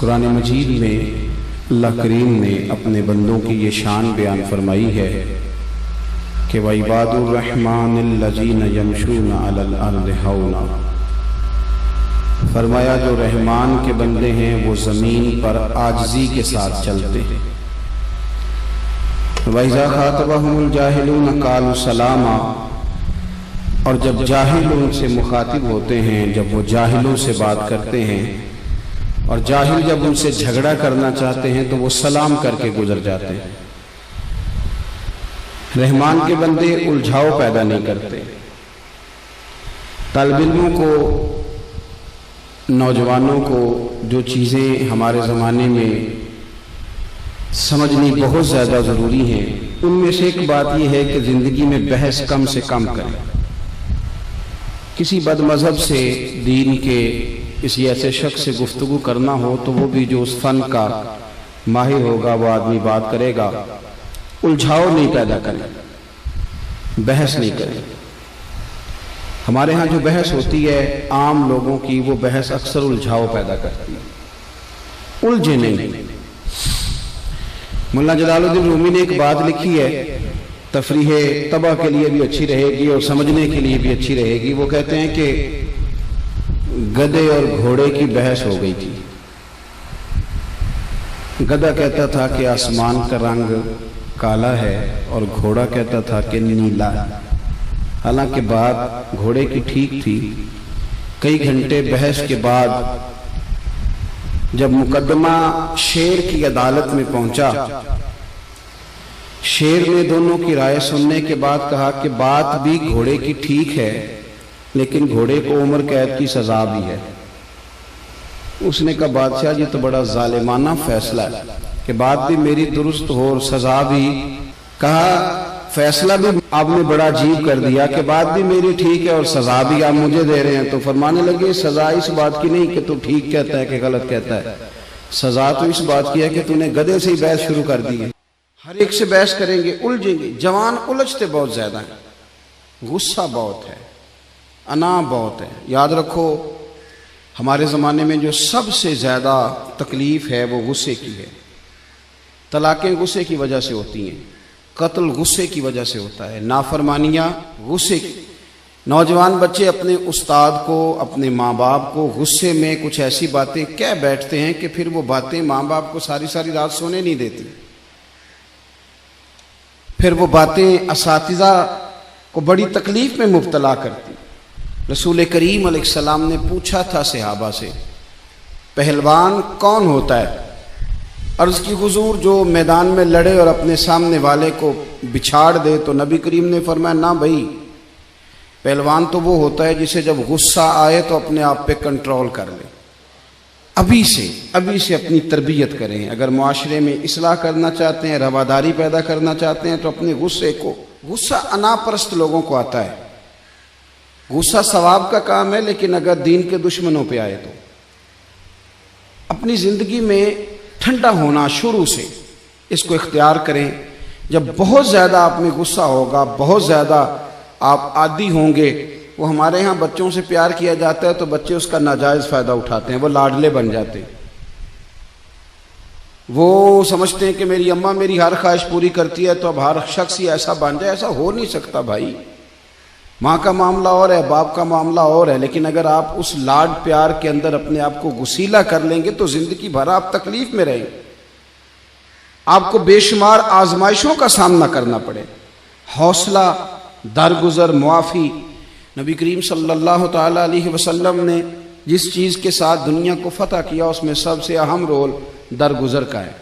कुरान मजीद में अल्लाह करीम ने अपने बंदों की ये शान बयान फरमाई है कि वइबादुर रहमानिल्लज़ीना यमशूना अलल अर्दि हौना। फरमाया जो रहमान के बंदे हैं वो ज़मीन पर आजिज़ी के साथ चलते हैं। वइज़ा ख़ातबहुमुल जाहिलूना क़ालू सलामा, और जब जाहिल उनसे मुखातिब होते हैं, जब वो जाहिलों से बात करते हैं और जाहिल जब उनसे झगड़ा करना चाहते हैं तो वो सलाम करके गुजर जाते हैं। रहमान के बंदे उलझाव पैदा नहीं करते। तालिब इल्मों को, नौजवानों को जो चीज़ें हमारे ज़माने में समझनी बहुत ज़्यादा ज़रूरी हैं, उनमें से एक बात यह है कि ज़िंदगी में बहस कम से कम करें। किसी बदमज़हब से, दीन के किसी ऐसे शख्स से गुफ्तगू करना हो तो वो भी जो उस फन का माहिर होगा वो आदमी बात करेगा। उलझाव नहीं पैदा करें, बहस नहीं करें। हमारे यहाँ जो बहस होती है आम लोगों की, वो बहस अक्सर उलझाव पैदा करती है, उलझे नहीं। मुल्ला जलालुद्दीन रूमी ने एक बात लिखी है, तफरीह तबा के लिए भी अच्छी रहेगी और समझने के लिए भी अच्छी रहेगी। वो कहते हैं कि गधे और घोड़े की बहस हो गई थी। गधा कहता था कि आसमान का रंग काला है और घोड़ा कहता था कि नीला है। हालांकि बात घोड़े की ठीक थी। कई घंटे बहस के बाद जब मुकदमा शेर की अदालत में पहुंचा, शेर ने दोनों की राय सुनने के बाद कहा कि बात भी घोड़े की ठीक है, लेकिन घोड़े को उम्र कैद की सजा भी है। उसने कहा बादशाह जी तो बड़ा जालिमाना फैसला है कि बात भी मेरी दुरुस्त हो और सजा भी। कहा फैसला भी आपने बड़ा अजीब कर दिया कि बात भी मेरी ठीक है और सजा भी आप मुझे दे रहे हैं। तो फरमाने लगे सजा इस बात की नहीं कि तू ठीक कहता है कि गलत कहता है, सजा तो इस बात की है कि तूने गधे से ही बहस शुरू कर दी है। हर एक से बहस करेंगे, उलझेंगे। जवान उलझते बहुत ज्यादा है, गुस्सा बहुत है, अना बहुत है। याद रखो हमारे ज़माने में जो सबसे ज़्यादा तकलीफ़ है वो गुस्से की है। तलाक़ें गुस्से की वजह से होती हैं, कत्ल गुस्से की वजह से होता है, नाफरमानियाँ गुस्से की। नौजवान बच्चे अपने उस्ताद को, अपने माँ बाप को गुस्से में कुछ ऐसी बातें कह बैठते हैं कि फिर वो बातें माँ बाप को सारी सारी रात सोने नहीं देती। फिर वो बातें असातिज़ा को बड़ी तकलीफ़ में मुब्तला करती। रसूल करीम अलैहिस्सलाम ने पूछा था सहाबा से, पहलवान कौन होता है? अर्ज़ की हुजूर जो मैदान में लड़े और अपने सामने वाले को बिछाड़ दे। तो नबी करीम ने फरमाया ना भाई, पहलवान तो वो होता है जिसे जब गुस्सा आए तो अपने आप पे कंट्रोल कर ले। अभी से अपनी तरबियत करें। अगर मुआशरे में इस्लाह करना चाहते हैं, रवादारी पैदा करना चाहते हैं, तो अपने गुस्से को, गुस्सा अनापरस्त लोगों को आता है। गुस्सा सवाब का काम है, लेकिन अगर दीन के दुश्मनों पे आए तो अपनी जिंदगी में ठंडा होना शुरू से इसको इख्तियार करें। जब बहुत ज़्यादा आप में गुस्सा होगा, बहुत ज़्यादा आप आदी होंगे। वो हमारे यहाँ बच्चों से प्यार किया जाता है तो बच्चे उसका नाजायज़ फ़ायदा उठाते हैं, वो लाडले बन जाते हैं। वो समझते हैं कि मेरी अम्मा मेरी हर ख्वाहिश पूरी करती है तो अब हर शख्स ही ऐसा बन जाए। ऐसा हो नहीं सकता भाई। माँ का मामला और है, बाप का मामला और है। लेकिन अगर आप उस लाड प्यार के अंदर अपने आप को गुसीला कर लेंगे तो जिंदगी भर आप तकलीफ में रहेंगे। आपको बेशुमार आजमाइशों का सामना करना पड़े। हौसला, दरगुजर, मुआफ़ी। नबी करीम सल्लल्लाहु ताला अलैहि वसल्लम ने जिस चीज़ के साथ दुनिया को फतह किया उसमें सबसे अहम रोल दरगुजर का है।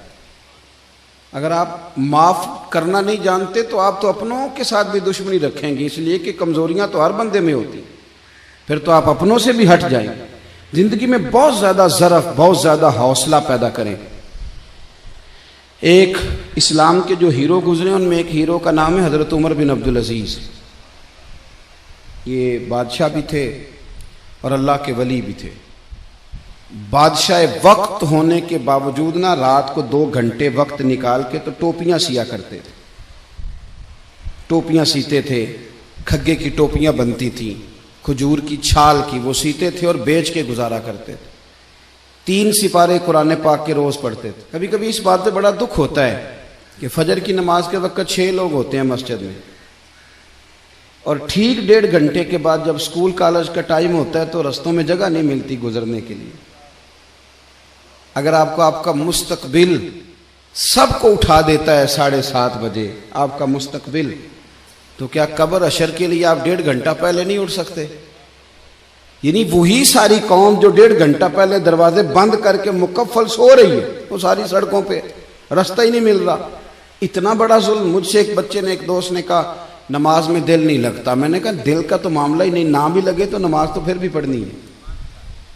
अगर आप माफ़ करना नहीं जानते तो आप तो अपनों के साथ भी दुश्मनी रखेंगे, इसलिए कि कमज़ोरियाँ तो हर बंदे में होती। फिर तो आप अपनों से भी हट जाएंगे। ज़िंदगी में बहुत ज़्यादा ज़रफ़, बहुत ज़्यादा हौसला पैदा करें। एक इस्लाम के जो हीरो गुजरे उनमें एक हीरो का नाम है हज़रत उमर बिन अब्दुल अज़ीज़। ये बादशाह भी थे और अल्लाह के वली भी थे। बादशाह वक्त होने के बावजूद ना रात को 2 घंटे वक्त निकाल के तो टोपियां सिया करते थे। टोपियां सीते थे, खग्गे की टोपियां बनती थी, खजूर की छाल की वो सीते थे और बेच के गुजारा करते थे। 3 सिपारे कुरान पाक के रोज पढ़ते थे। कभी कभी इस बात पे बड़ा दुख होता है कि फजर की नमाज के वक्त 6 लोग होते हैं मस्जिद में, और ठीक 1.5 घंटे के बाद जब स्कूल कॉलेज का टाइम होता है तो रस्तों में जगह नहीं मिलती गुजरने के लिए। अगर आपको आपका मुस्तकबिल सबको उठा देता है 7:30 बजे आपका मुस्तकबिल, तो क्या कब्र अशर के लिए आप 1.5 घंटा पहले नहीं उठ सकते? यानी वही सारी कौम जो 1.5 घंटा पहले दरवाजे बंद करके मुकफ्फल सो रही है, वो सारी सड़कों पे, रास्ता ही नहीं मिल रहा। इतना बड़ा जुल्म। मुझसे एक बच्चे ने, एक दोस्त ने कहा नमाज में दिल नहीं लगता। मैंने कहा दिल का तो मामला ही नहीं, ना भी लगे तो नमाज तो फिर भी पढ़नी है।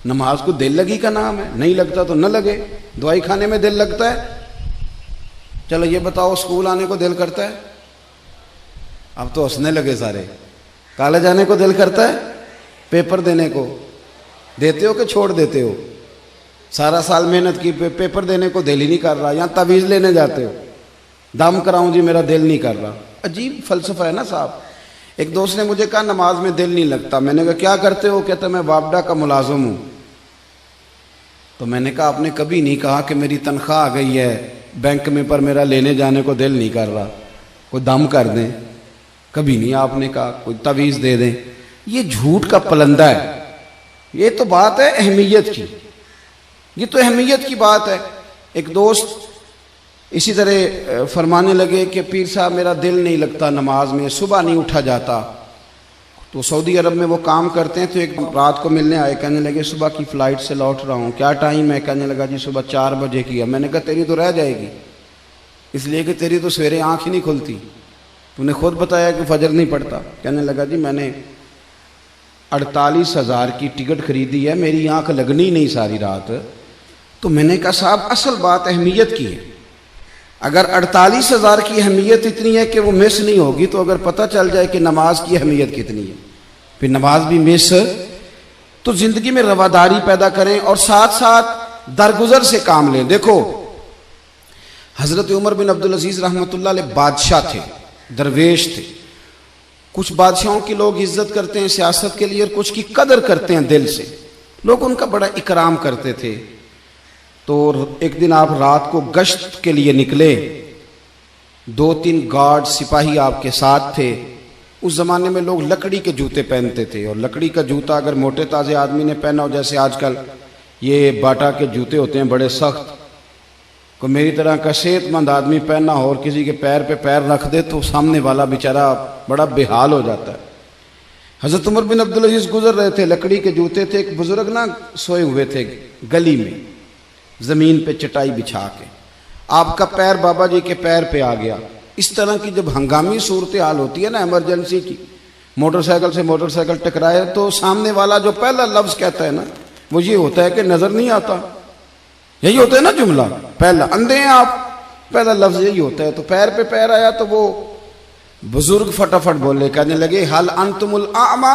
नमाज को दिल लगी का नाम है, नहीं लगता तो न लगे। दवाई खाने में दिल लगता है? चलो ये बताओ, स्कूल आने को दिल करता है? अब तो हंसने लगे सारे। कॉलेज आने को दिल करता है? पेपर देने को देते हो कि छोड़ देते हो? सारा साल मेहनत की, पेपर देने को दिल ही नहीं कर रहा। यहाँ तवीज़ लेने जाते हो, दम कराऊं जी मेरा दिल नहीं कर रहा। अजीब फलसफा है ना साहब। एक दोस्त ने मुझे कहा नमाज में दिल नहीं लगता। मैंने कहा क्या करते हो? कहता मैं वापडा का मुलाजिम हूँ। तो मैंने कहा आपने कभी नहीं कहा कि मेरी तनख्वाह आ गई है बैंक में पर मेरा लेने जाने को दिल नहीं कर रहा, कोई दम कर दें। कभी नहीं आपने कहा कोई तवीज़ दे दें। ये झूठ का पलंदा है। ये तो बात है अहमियत की, ये तो अहमियत की बात है। एक दोस्त इसी तरह फरमाने लगे कि पीर साहब मेरा दिल नहीं लगता नमाज में, सुबह नहीं उठा जाता। तो सऊदी अरब में वो काम करते हैं। तो एक रात को मिलने आए, कहने लगे सुबह की फ़्लाइट से लौट रहा हूँ, क्या टाइम है? कहने लगा जी सुबह 4 बजे की है। मैंने कहा तेरी तो रह जाएगी, इसलिए कि तेरी तो सवेरे आँख ही नहीं खुलती, तूने खुद बताया कि फजर नहीं पड़ता। कहने लगा जी मैंने 48,000 की टिकट खरीदी है, मेरी आँख लगनी नहीं सारी रात। तो मैंने कहा साहब असल बात अहमियत की है। अगर 48,000 की अहमियत इतनी है कि वो मिस नहीं होगी, तो अगर पता चल जाए कि नमाज की अहमियत कितनी है, फिर नमाज भी मिस। तो जिंदगी में रवादारी पैदा करें और साथ साथ दरगुजर से काम लें। देखो हजरत उमर बिन अब्दुल अजीज रहमतुल्लाह अलैह बादशाह थे, दरवेश थे। कुछ बादशाहों की लोग इज्जत करते हैं सियासत के लिए, और कुछ की कदर करते हैं दिल से। लोग उनका बड़ा इकराम करते थे। तो एक दिन आप रात को गश्त के लिए निकले, 2-3 गार्ड सिपाही आपके साथ थे। उस ज़माने में लोग लकड़ी के जूते पहनते थे, और लकड़ी का जूता अगर मोटे ताज़े आदमी ने पहना हो, जैसे आजकल ये बाटा के जूते होते हैं बड़े सख्त, को मेरी तरह का सेहतमंद आदमी पहनना हो और किसी के पैर पे पैर रख दे तो सामने वाला बेचारा बड़ा बेहाल हो जाता है। हज़रत उमर बिन अब्दुल अजीज गुजर रहे थे, लकड़ी के जूते थे। एक बुजुर्ग ना सोए हुए थे गली में, ज़मीन पे चटाई बिछा के। आपका पैर बाबा जी के पैर पे आ गया। इस तरह की जब हंगामी सूरत हाल होती है ना, इमरजेंसी की, मोटरसाइकिल से मोटरसाइकिल टकराए, तो सामने वाला जो पहला लफ्ज़ कहता है ना, वो ये होता है कि नज़र नहीं आता। यही होता है ना जुमला, पहला अंधे हैं आप, पहला लफ्ज़ यही होता है। तो पैर पे पैर आया तो वो बुजुर्ग फटाफट बोले, कहने लगे हल अंतुमुल आमा,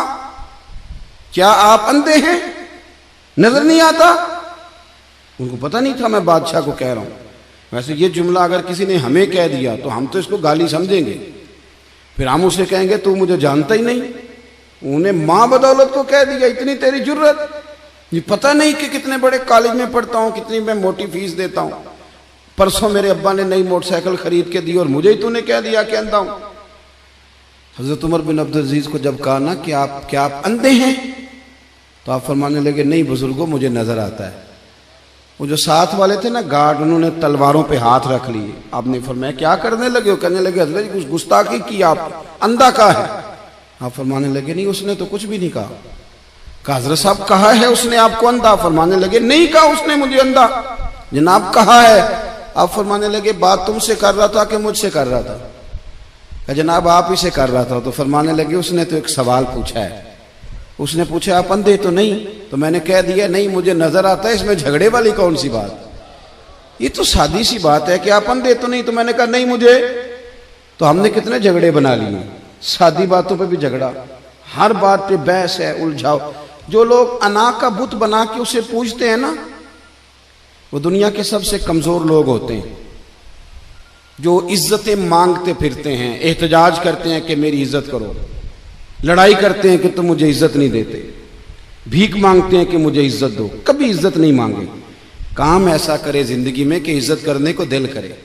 क्या आप अंधे हैं, नज़र नहीं आता? उनको पता नहीं था मैं बादशाह को कह रहा हूँ। वैसे ये जुमला अगर किसी ने हमें कह दिया तो हम तो इसको गाली समझेंगे, फिर हम उसे कहेंगे तू मुझे जानता ही नहीं। उन्हें माँ बदौलत को कह दिया, इतनी तेरी जुर्रत, ये पता नहीं कि कितने बड़े कॉलेज में पढ़ता हूँ, कितनी मैं मोटी फीस देता हूँ, परसों मेरे अब्बा ने नई मोटरसाइकिल खरीद के दी और मुझे ही तूने कह दिया कि अंधा हूँ। हज़रत उमर बिन अब्दुल अजीज को जब कहा ना कि क्या आप अंधे हैं, तो आप फरमाने लगे नहीं बुजुर्गों मुझे नजर आता है। वो जो साथ वाले थे ना गार्ड, उन्होंने तलवारों पे हाथ रख लिए। आपने फरमाया क्या करने लगे हो? कहने लगे हज़रत कुछ गुस्ताखी की, आप अंधा का है। आप फरमाने लगे नहीं उसने तो कुछ भी नहीं कहा। हज़रत साहब कहा है उसने आपको अंधा? फरमाने लगे नहीं कहा उसने मुझे अंधा, जनाब कहा है। आप फरमाने लगे बात तुमसे कर रहा था कि मुझसे कर रहा था? जनाब आप ही से कर रहा था। तो फरमाने लगे उसने तो एक सवाल पूछा है, उसने पूछा आप अंधे तो नहीं? तो मैंने कह दिया नहीं मुझे नजर आता है, इसमें झगड़े वाली कौन सी बात? ये तो सादी सी बात है कि आप अंधे तो नहीं? तो मैंने कहा नहीं मुझे। तो हमने कितने झगड़े बना लिए, सादी बातों पे भी झगड़ा, हर बात पे बहस है, उलझाओ। जो लोग अना का बुत बना के उसे पूजते हैं ना, वो दुनिया के सबसे कमजोर लोग होते हैं। जो इज्जतें मांगते फिरते हैं, एहतजाज करते हैं कि मेरी इज्जत करो, लड़ाई करते हैं कि तुम मुझे इज्जत नहीं देते, भीख मांगते हैं कि मुझे इज्जत दो, कभी इज्जत नहीं मांगे। काम ऐसा करे जिंदगी में कि इज्जत करने को दिल करे।